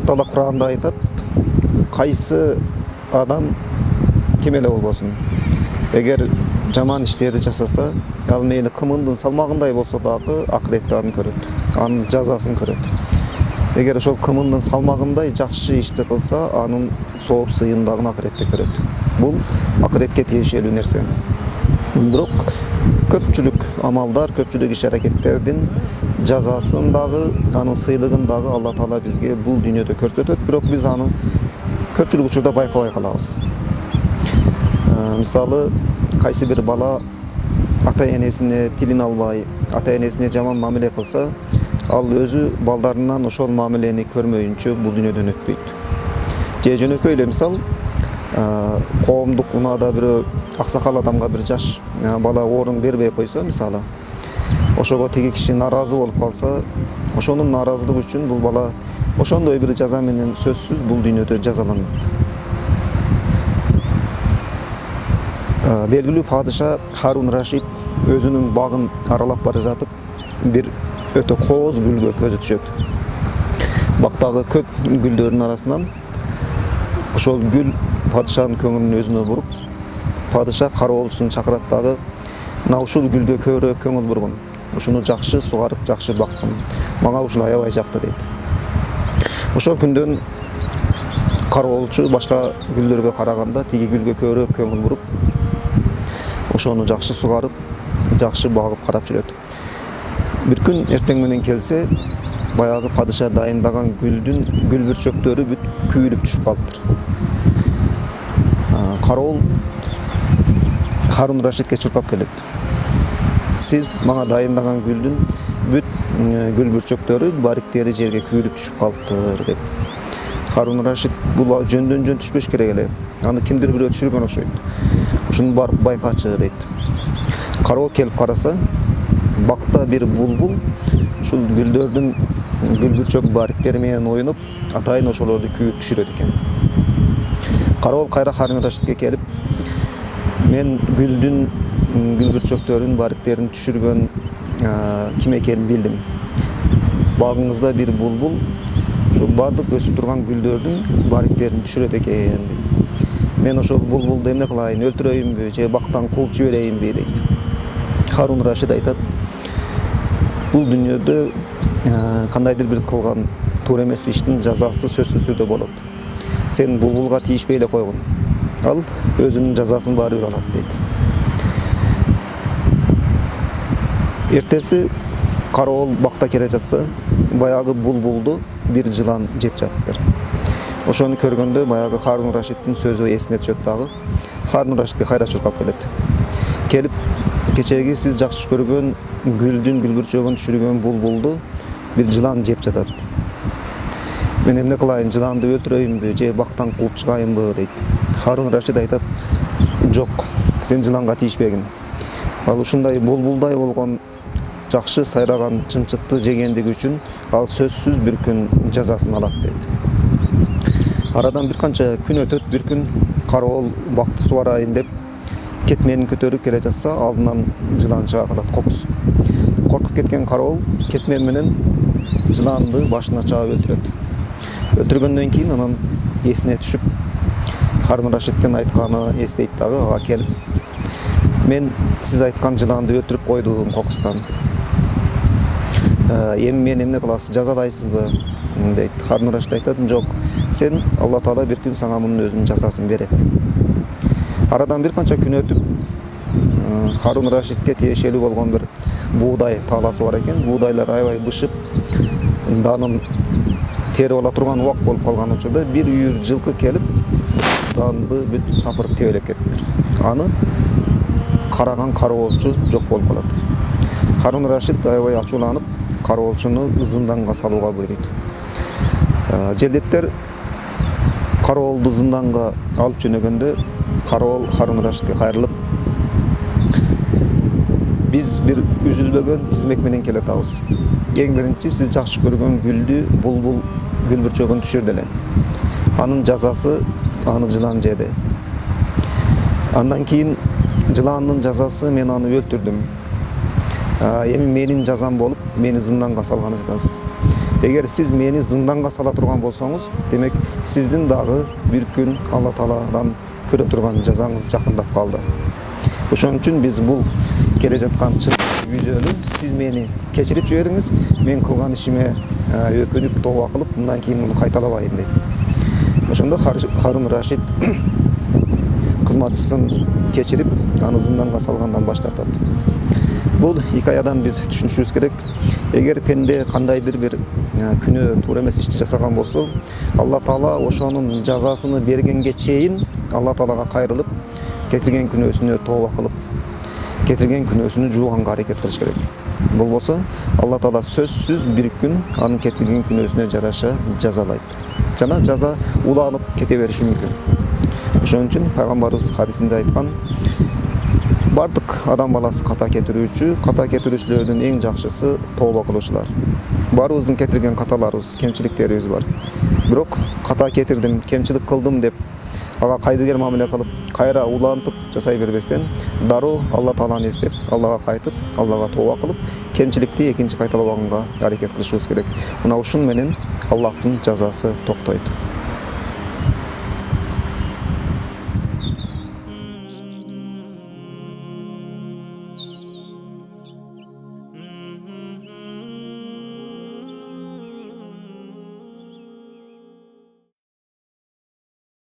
Alлах Таала Кур'анда айтат, кайсы адам ким эле болбосун, эгер жаман иштерди жасаса, ал мейли кымындын салмагындай болсо дагы акыретте аны көрөт, анын жазасын көрөт. Эгер ошол кымындын салмагындай жакшы ишти кылса, анын сооп сыйындагын акыретте көрөт. Бул акыретке тиешелүү нерсе. Бирок көпчүлүк амалдар, көпчүлүк иш аракеттердин жазасын дагы, анын сыйлыгын дагы Алла Таала бизге бул дүйнөдө көрсөтөт, бирок биз аны көпчүлүк учурда байкабай калабыз. Мисалы, кайсы бир бала ата-энесине тилин албай, ата-энесине жаман мамиле кылса, ал өзү балдарынан ошол мамилени көрмөйүнчө бул дүйнөдөн өтпөйт. Же жөнөкөй эле мисал, коомдук унаада бирөө аксакал адамга бир жаш бала орун бербей койсо, мисалы, ошого тиги киши нааразы болуп калса, ошонун нааразылыгы үчүн бул бала ошондой бир жаза менен сөзсүз бул дүйнөдө жазаланат. Белгилүү падыша Харун Рашид өзүнүн багын аралап бара жатып, бир өтө кооз гүлгө көзү түшөт. Бактагы көп гүлдөрдүн арасынан ошол гүл падышанын көңүлүн өзүнө буруп, падыша кароолчусун чакырат дагы, мына ушул гүлгө көбүрөөк көңүл бургун, ушуну жакшы сугарып, жакшы баккын, мага ушул аябай жакты дейт. Ошол күндөн кароолчу башка гүлдөргө караганда тиги гүлгө көбүрөөк көңүл буруп, ошону жакшы сугарып, жакшы багып карап жүрөт. Бир күн эртең менен келсе, баягы падыша дайындаган гүлдүн гүл бүрчөктөрү бүт күйүлүп түшүп калыптыр. Кароол Харун Рашидке чуркап келет. Сиз мага дайындаган гүлдүн бүт гүл бүрчөктөрү, бариктери жерге күйүлүп түшүп калыптыр деп. Харун Рашид бул жөндөн жөн түшпөш керек эле. Аны кимдир бирөө түшүргөн окшойт. Ушуну барып байкачы дейт. Кароол келип караса, бакта бир булбул ушул гүлдөрдүн гүл бүрчөк бариктери менен оюнуп, атайын ошолорду күйүп түшүрөт экен. Кароол кайра Харун Рашидке келип, мен гүлдүн гүл бүрчөктөрүнүн бариктерин түшүргөн ким экенин билдим. Багыңызда бир булбул ошол бардык өсүп турган гүлдөрдүн бариктерин түшүрөт экен. Мен ошол булбулду эмне кылайын, өлтүрөйүнбү же бактан кууп жиберейинби дейт. Харун Рашид айтат, бул дүйнөдө кандайдыр бир кылган туура эмес иштин жазасы сөзсүз түрдө болот. Сен булбулга тийишпей эле койгун. Ал өзүнүн жазасын баары бир алат дейт. Эртеси кароол бакта келе жатса, баягы булбулду бир жылан жеп жатыптыр. Ошону көргөндө баягы Харун Рашидтин сөзү эсине түшөт дагы. Харун Рашидке кайра чуркап келет. Келип, кечеги сиз жакшы көргөн гүлдүн гүл бүрчөгүн түшүргөн булбулду бир жылан жеп жатат. Мен эмне кылайын, жыланды өлтүрөйүнбү же бактан кууп чыгайынбы дейт. Харун Рашид айтат, жок, сен жыланга тийишпегин. Ал ушундай булбулдай болгон жакшы сайраган чымчыкты жегендиги үчүн ал сөзсүз бир күн жазасын алат дейт. Арадан бир канча күн өтөт, бир күн кароол бакты сугарайын деп кетменин көтөрүп келе жатса, алдынан жылан чыга калат, кокус. Коркуп кеткен кароол кетмен менен жыланды башына чаап өлтүрөт. Өлтүргөндөн кийин анан эсине түшүп, Харун Рашидтин айтканы эстейт дагы, ага келип, мен сиз айткан жыланды өлтүрүп койдум кокустан. Эми мен эмне кыласыз, жазалайсызбы дейт. Харун Рашид айтат, жок, сен Алла Таала бир күн сага мунун өзүнүн жазасын берет. Арадан бир канча күн өтүп, Харун Рашидке тиешелүү болгон бир буудай таласы бар экен. Буудайлар аябай бышып, данын терип ала турган убак болуп калган учурда бир үйүр жылкы келип, данды бүт сапырып тебелеп кетиптир. Аны караган кароолчу жок болуп калат. Харун Рашид аябай ачууланып, кароолчуну зынданга салууга буйруйт. Желдеттер кароолду зынданга алып жөнөгөндө, кароол Харун Рашидке кайрылып, биз бир үзүлбөгөн тизмек менен келатабыз. Эң биринчи сиз жакшы көргөн гүлдү, булбул гүл бүрчөгүн түшүрдү эле. Анын жазасы аны жылан жеди. Андан кийин жыландын жазасы мен аны өлтүрдүм. Эми менин жазам болуп, мени зынданга салганы жатасыз. Эгер сиз мени зынданга сала турган болсоңуз, демек сиздин дагы бир күн Алла Тааладан көрө турган жазаңыз жакындап калды. Ошон үчүн биз бул келе жаткан чын үзөлү сиз мени кечирип жибериңиз, мен кылган ишиме өкүнүп тооба кылып, мындан кийин муну кайталабайын дейт. Ошондо Харун Рашид кызматчысын кечирип, аны зынданга салгандан баш тартат. Бул хикаядан биз түшүнүшүбүз керек. Эгер пенде кандайдыр бир күнөө туура эмес ишти жасаган болсо, Алла Таала ошонун жазасыны бергенге чейин Алла Таалага кайрылып, кетирген күнөөсүнө тооба кылып, кетирген күнөөсүнү жууганга аракет кылыш керек. Болбосо Алла Таала сөзсүз бир күн анын кетирген күнөөсүнө жараша жазалайт. Жана жаза уланып кете бериши мүмкүн. Ошон үчүн пайгамбарыбыз хадисинде айткан, бардык адам баласы ката кетирүүчүлөрдүн эң жакшысы тооба кылуучулар. Баарыбыздын кетирген каталарыбыз, кемчиликтерибиз бар. Бирок ката кетирдим, кемчилик кылдым деп ага кайдыгер мамиле кылып, кайра улантып жасай бербестен, дароо Алла Тааланы эстеп, Аллага кайтып, Аллага тооба кылып, кемчиликти экинчи кайталабаганга аракет кылышыбыз керек. Мына ушун менен Аллахтын жазасы токтойт.